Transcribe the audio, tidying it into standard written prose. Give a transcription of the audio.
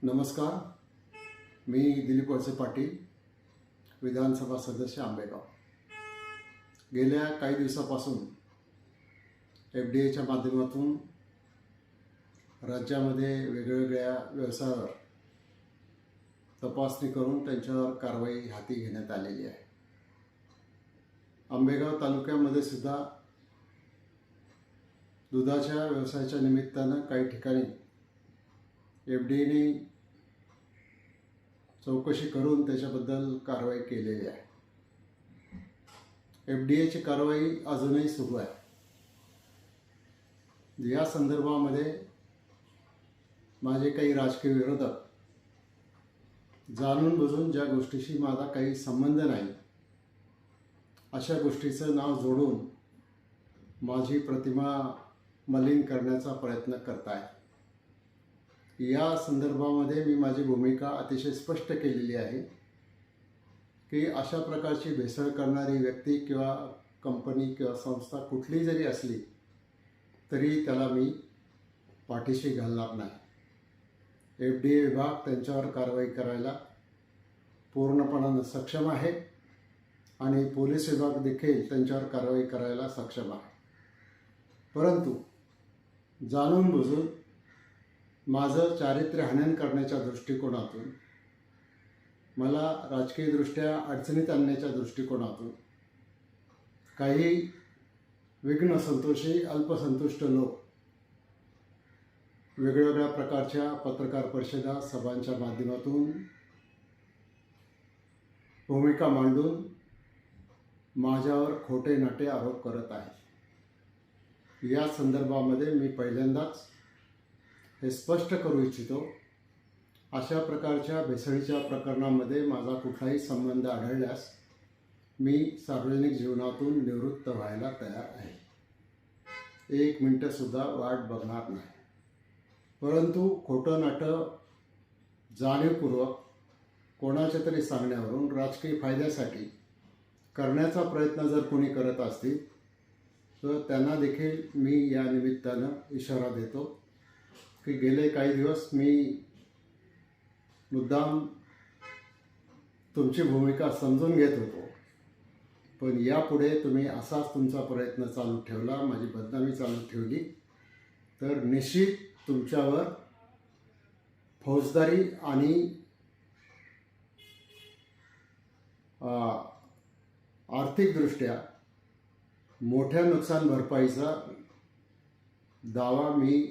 नमस्कार. मी दिलीप वळसे पाटील, विधानसभा सदस्य आंबेगाव. गेल्या काही दिवसापासून FDA च्या माध्यमातून राज्यामध्ये वेगवेगळ्या व्यवसायावर तपासणी करून त्यांच्यावर कारवाई हाती घेण्यात आलेली आहे. आंबेगाव तालुक्यामध्ये सुद्धा दुधाच्या व्यवसायाच्या निमित्तानं काही ठिकाणी FDAने चौकशी करून त्याच्याबद्दल कारवाई केलेली आहे. FDAची कारवाई अजूनही सुरू आहे. या संदर्भामध्ये माझे काही राजकीय विरोधक जाणून बुजून ज्या गोष्टीशी माझा काही संबंध नाही अशा गोष्टीचं नाव जोडून माझी प्रतिमा मलिन करण्याचा प्रयत्न करत आहे. या संदर्भामध्ये मी माझी भूमिका अतिशय स्पष्ट केलेली आहे की अशा प्रकारची भेसळ करणारी व्यक्ती किंवा कंपनी किंवा संस्था कुठली जरी असली तरी त्याला मी पाठीशी घालणार नाही. FDA विभाग त्यांच्यावर कारवाई करायला पूर्णपणानं सक्षम आहे आणि पोलीस विभाग देखील त्यांच्यावर कारवाई करायला सक्षम आहे. परंतु जाणून बुजून माझं चारित्र्यहनन करण्याच्या दृष्टिकोनातून, मला राजकीयदृष्ट्या अडचणीत आणण्याच्या दृष्टिकोनातून काही विघ्न संतोषी अल्पसंतुष्ट लोक वेगवेगळ्या प्रकारच्या पत्रकार परिषदा, सभांच्या माध्यमातून भूमिका मांडून माझ्यावर खोटे नाटे आरोप करत आहेत. या संदर्भामध्ये मी पहिल्यांदाच हे स्पष्ट करू इच्छितो, अशा प्रकारच्या भेसळीच्या प्रकरणामध्ये माझा कुठलाही संबंध आढळल्यास मी सार्वजनिक जीवनातून निवृत्त व्हायला तयार आहे. 1 मिनिटंसुद्धा वाट बघणार नाही. परंतु खोटं नाटं जाणीवपूर्वक कोणाच्या तरी सांगण्यावरून राजकीय फायद्यासाठी करण्याचा प्रयत्न जर कोणी करत असतील तर त्यांना देखील मी या निमित्तानं इशारा देतो की गेले काही दिवस मी मुद्दाम तुमची भूमिका समजून घेत होतो, पण यापुढे तुम्ही असाच तुमचा प्रयत्न चालू ठेवला, माझी बदनामी चालू ठेवली तर निश्चित तुमच्यावर फौजदारी आणि आर्थिकदृष्ट्या मोठ्या नुकसान भरपाईचा दावा मी